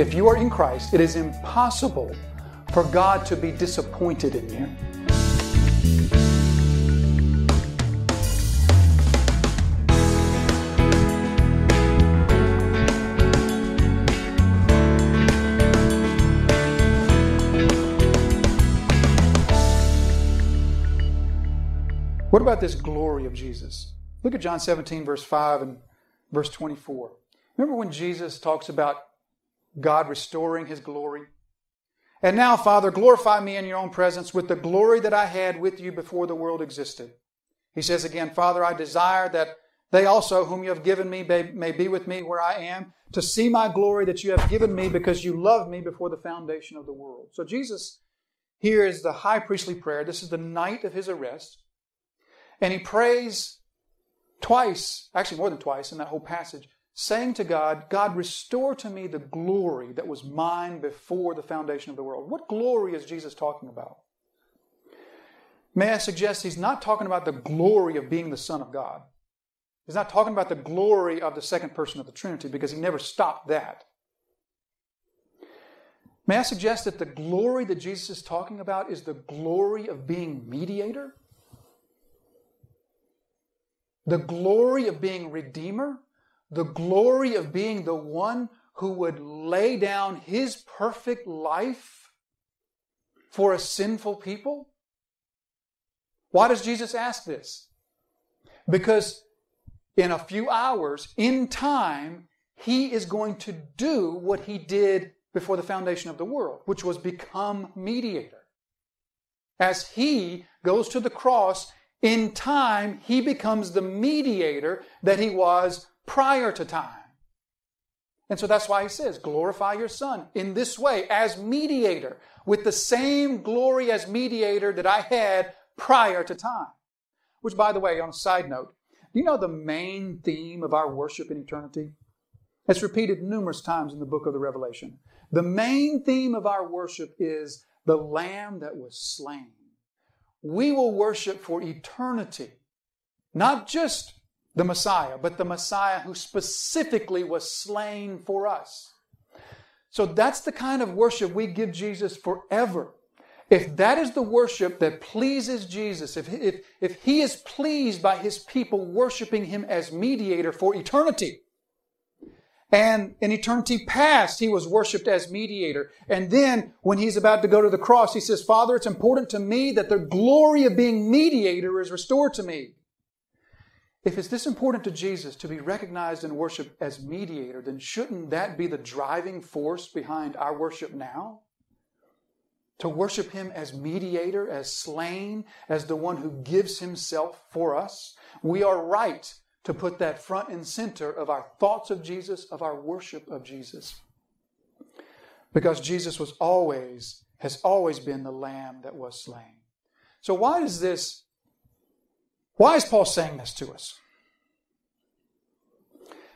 If you are in Christ, it is impossible for God to be disappointed in you. What about this glory of Jesus? Look at John 17, verse 5 and verse 24. Remember when Jesus talks about God restoring His glory? And now, Father, glorify me in your own presence with the glory that I had with you before the world existed. He says again, Father, I desire that they also, whom you have given me, may be with me where I am, to see my glory that you have given me because you loved me before the foundation of the world. So Jesus here is the high priestly prayer. This is the night of His arrest. And He prays twice, actually more than twice in that whole passage, saying to God, God, restore to me the glory that was mine before the foundation of the world. What glory is Jesus talking about? May I suggest He's not talking about the glory of being the Son of God. He's not talking about the glory of the second person of the Trinity, because He never stopped that. May I suggest that the glory that Jesus is talking about is the glory of being mediator? The glory of being Redeemer? The glory of being the one who would lay down His perfect life for a sinful people? Why does Jesus ask this? Because in a few hours, in time, He is going to do what He did before the foundation of the world, which was become mediator. As He goes to the cross, in time, He becomes the mediator that He was prior to time. And so that's why He says, glorify your Son in this way, as mediator, with the same glory as mediator that I had prior to time. Which, by the way, on a side note, do you know the main theme of our worship in eternity? It's repeated numerous times in the book of the Revelation. The main theme of our worship is the Lamb that was slain. We will worship for eternity, not just the Messiah, but the Messiah who specifically was slain for us. So that's the kind of worship we give Jesus forever. If that is the worship that pleases Jesus, if He is pleased by His people worshiping Him as mediator for eternity, and in eternity past, He was worshipped as mediator. And then when He's about to go to the cross, He says, Father, it's important to me that the glory of being mediator is restored to me. If it's this important to Jesus to be recognized and worshiped as mediator, then shouldn't that be the driving force behind our worship now? To worship Him as mediator, as slain, as the one who gives Himself for us. We are right to put that front and center of our thoughts of Jesus, of our worship of Jesus. Because Jesus has always been the Lamb that was slain. So why is Paul saying this to us?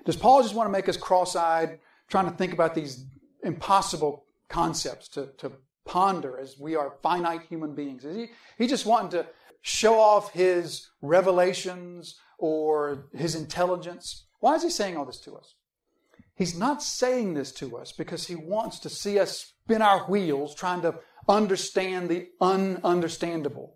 Does Paul just want to make us cross-eyed, trying to think about these impossible concepts to ponder as we are finite human beings? Is he just wanting to show off his revelations or his intelligence? Why is he saying all this to us? He's not saying this to us because he wants to see us spin our wheels trying to understand the ununderstandable.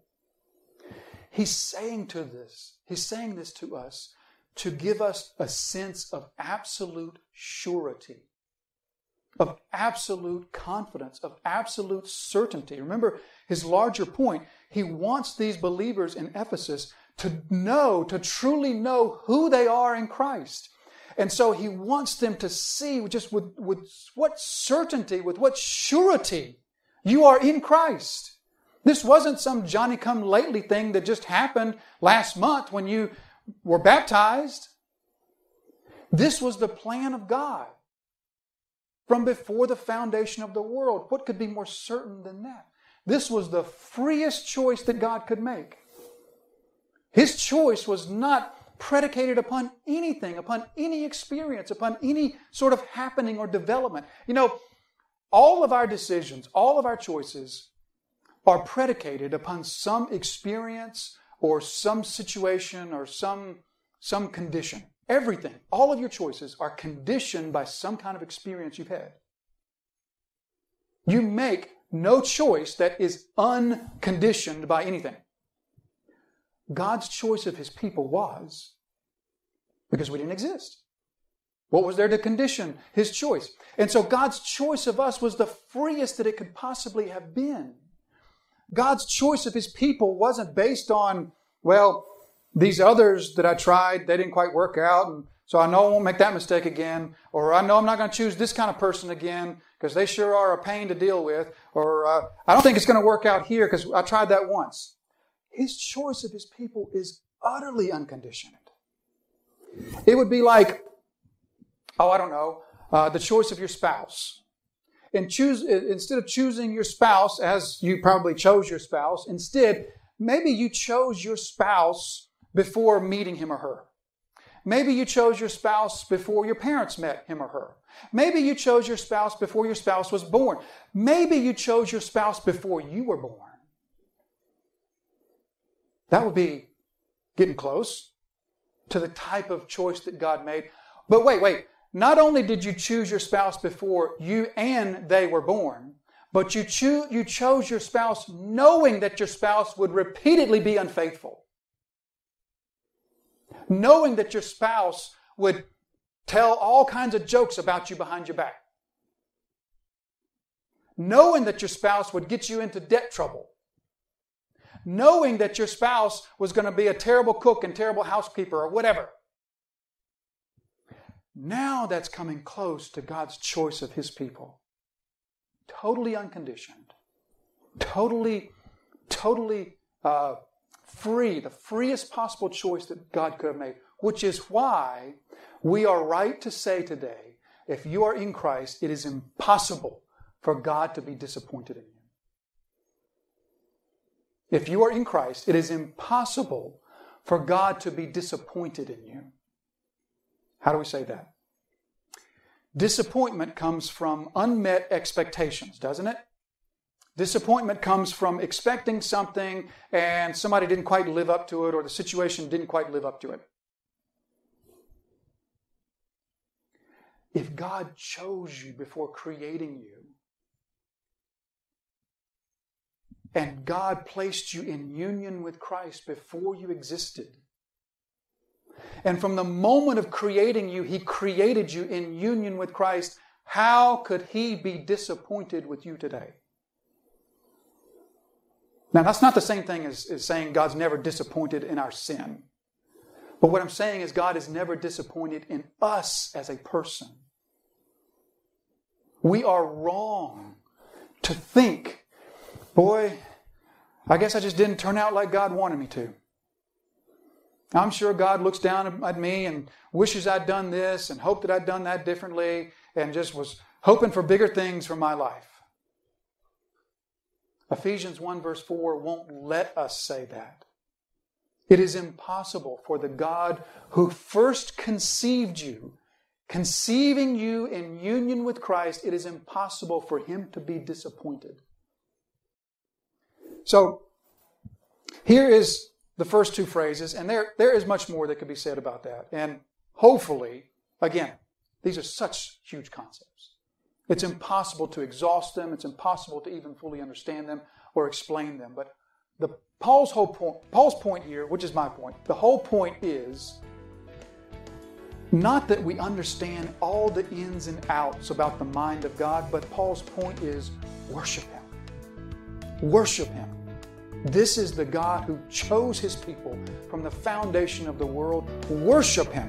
He's saying this to us to give us a sense of absolute surety, of absolute confidence, of absolute certainty. Remember his larger point. He wants these believers in Ephesus to truly know who they are in Christ. And so he wants them to see just with what certainty, with what surety you are in Christ. This wasn't some Johnny-come-lately thing that just happened last month when you were baptized. This was the plan of God from before the foundation of the world. What could be more certain than that? This was the freest choice that God could make. His choice was not predicated upon anything, upon any experience, upon any sort of happening or development. You know, all of our decisions, all of our choices are predicated upon some experience or some situation or some condition. Everything, all of your choices are conditioned by some kind of experience you've had. You make no choice that is unconditioned by anything. God's choice of His people was because we didn't exist. What was there to condition His choice? And so God's choice of us was the freest that it could possibly have been. God's choice of His people wasn't based on, well, these others that I tried, they didn't quite work out, and so I know I won't make that mistake again, or I know I'm not going to choose this kind of person again because they sure are a pain to deal with, or I don't think it's going to work out here because I tried that once. His choice of His people is utterly unconditioned. It would be like, the choice of your spouse. Instead of choosing your spouse as you probably chose your spouse, instead, maybe you chose your spouse before meeting him or her. Maybe you chose your spouse before your parents met him or her. Maybe you chose your spouse before your spouse was born. Maybe you chose your spouse before you were born. That would be getting close to the type of choice that God made. But wait. Not only did you choose your spouse before you and they were born, but you chose your spouse knowing that your spouse would repeatedly be unfaithful. Knowing that your spouse would tell all kinds of jokes about you behind your back. Knowing that your spouse would get you into debt trouble. Knowing that your spouse was going to be a terrible cook and terrible housekeeper or whatever. Now that's coming close to God's choice of His people. Totally unconditioned. Totally free. The freest possible choice that God could have made. Which is why we are right to say today, if you are in Christ, it is impossible for God to be disappointed in you. If you are in Christ, it is impossible for God to be disappointed in you. How do we say that? Disappointment comes from unmet expectations, doesn't it? Disappointment comes from expecting something and somebody didn't quite live up to it, or the situation didn't quite live up to it. If God chose you before creating you, and God placed you in union with Christ before you existed, and from the moment of creating you, He created you in union with Christ, how could He be disappointed with you today? Now, that's not the same thing as saying God's never disappointed in our sin. But what I'm saying is God is never disappointed in us as a person. We are wrong to think, boy, I guess I just didn't turn out like God wanted me to. I'm sure God looks down at me and wishes I'd done this and hoped that I'd done that differently and just was hoping for bigger things for my life. Ephesians 1 verse 4 won't let us say that. It is impossible for the God who first conceived you, conceiving you in union with Christ, it is impossible for Him to be disappointed. So, here is the first two phrases, and there is much more that could be said about that. And hopefully, again, these are such huge concepts. It's impossible to exhaust them. It's impossible to even fully understand them or explain them. But Paul's point here, which is my point, the whole point is not that we understand all the ins and outs about the mind of God, but Paul's point is worship Him. Worship Him. This is the God who chose His people from the foundation of the world. Worship Him.